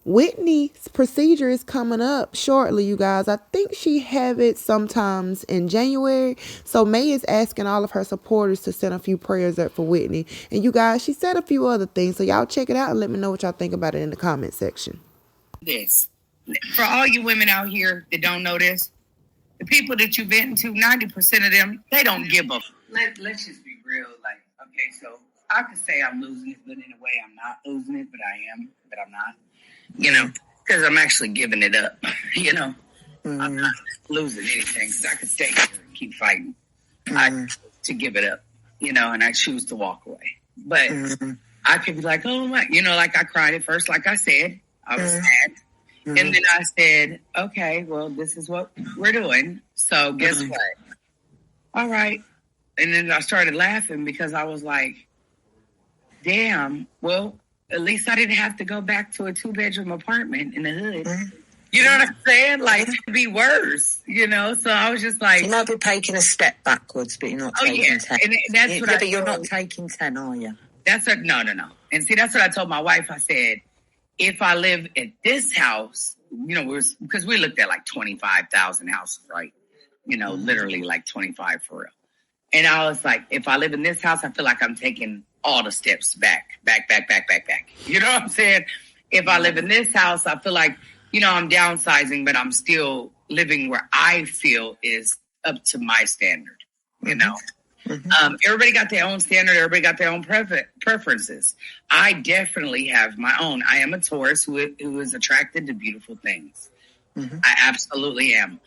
Whitney's procedure is coming up shortly, you guys. I think she have it sometimes in January. So May is asking all of her supporters to send a few prayers up for Whitney. And you guys, she said a few other things. So y'all check it out and let me know what y'all think about it in the comment section. This. For all you women out here that don't know this, the people that you venting to, 90% of them, they don't give a. Let's just be real. Like, okay, so I could say I'm losing it, but in a way I'm not losing it, but I am, but I'm not. Because I'm actually giving it up. I'm not losing anything, because I could stay here and keep fighting. I choose to give it up, and I choose to walk away. But I could be like, oh my, like I cried at first, like I said, I was sad. And then I said, okay, well, this is what we're doing. So guess what? All right. And then I started laughing because I was like, damn, well, at least I didn't have to go back to a 2-bedroom apartment in the hood. You know what I'm saying? Like, it could be worse, So I was just like... You might be taking a step backwards, but you're not taking 10. And that's what but you're not taking 10, are you? No. And see, that's what I told my wife. I said, if I live at this house, because we looked at like 25,000 houses, right? Literally like 25 for real. And I was like, if I live in this house, I feel like I'm taking all the steps back. You know what I'm saying? If I live in this house, I feel like, I'm downsizing, but I'm still living where I feel is up to my standard, Everybody got their own standard. Everybody got their own preferences. I definitely have my own. I am a Taurus who is attracted to beautiful things. I absolutely am.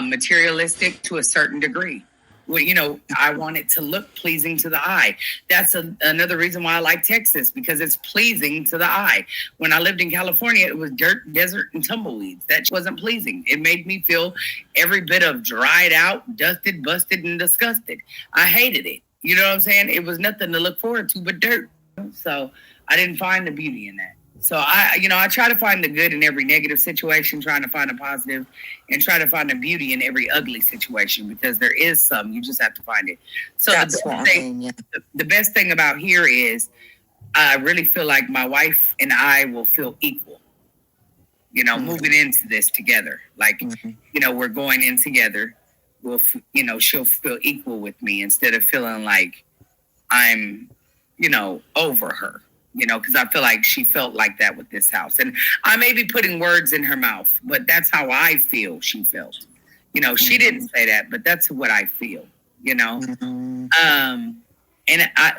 Materialistic to a certain degree. Well, I want it to look pleasing to the eye. That's another reason why I like Texas, because it's pleasing to the eye. When I lived in California, it was dirt, desert, and tumbleweeds. That wasn't pleasing. It made me feel every bit of dried out, dusted, busted, and disgusted. I hated it. You know what I'm saying? It was nothing to look forward to but dirt. So I didn't find the beauty in that. So I try to find the good in every negative situation, trying to find a positive, and try to find the beauty in every ugly situation, because there is some. You just have to find it. So the best thing about here is I really feel like my wife and I will feel equal, moving into this together. Like, we're going in together. She'll feel equal with me instead of feeling like I'm, over her. Because I feel like she felt like that with this house. And I may be putting words in her mouth, but that's how I feel she felt. She didn't say that, but that's what I feel, And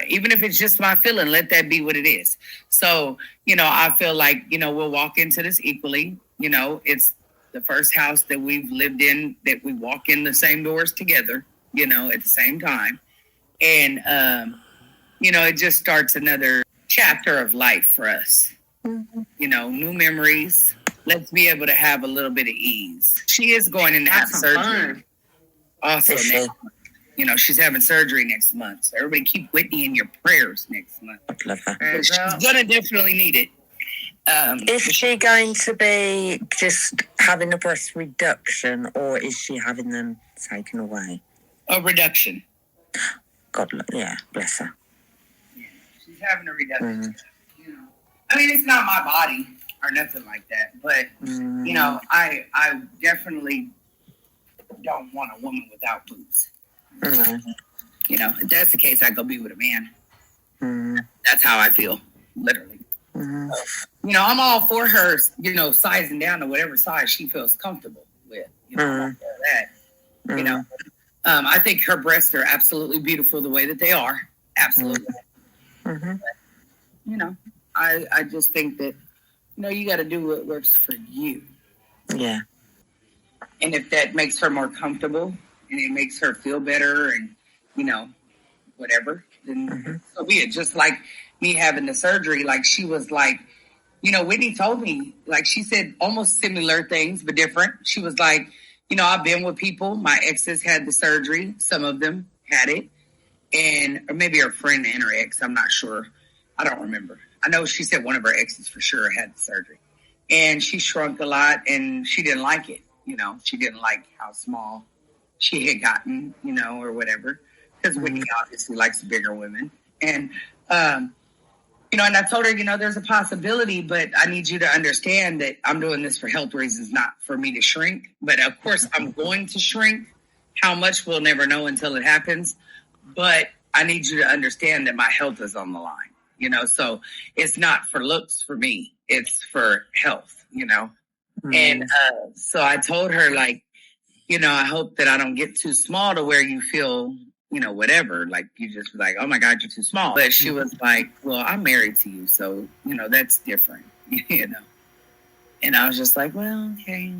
even if it's just my feeling, let that be what it is. So, I feel like, we'll walk into this equally. It's the first house that we've lived in that we walk in the same doors together, at the same time. And, it just starts another chapter of life for us. New memories. Let's be able to have a little bit of ease. She is going in to have surgery. Also next month. She's having surgery next month. So everybody keep Whitney in your prayers next month. I'd love her. She's gonna definitely need it. Is she going to be just having a breast reduction, or is she having them taken away? A reduction. God, yeah, bless her. She's having a reduction. I mean, it's not my body or nothing like that, but I definitely don't want a woman without boobs. If that's the case, I go be with a man. That's how I feel, literally. I'm all for her, sizing down to whatever size she feels comfortable with. I'm all for that. I think her breasts are absolutely beautiful the way that they are. Absolutely. But, I just think that, you got to do what works for you. Yeah. And if that makes her more comfortable and it makes her feel better and, whatever, then so be it. Just like me having the surgery, like she was like, Whitney told me, like she said almost similar things, but different. She was like, I've been with people. My exes had the surgery. Some of them had it. Or maybe her friend and her ex, I'm not sure. I don't remember. I know she said one of her exes for sure had the surgery. And she shrunk a lot and she didn't like it. She didn't like how small she had gotten, or whatever. Because Whitney obviously likes bigger women. And, and I told her, there's a possibility, but I need you to understand that I'm doing this for health reasons, not for me to shrink. But of course, I'm going to shrink. How much we'll never know until it happens. But I need you to understand that my health is on the line, so it's not for looks for me. It's for health, And so I told her, like, I hope that I don't get too small to where you feel, whatever, like you just was like, oh my God, you're too small. But she was like, well, I'm married to you. So, that's different, And I was just like, well, okay.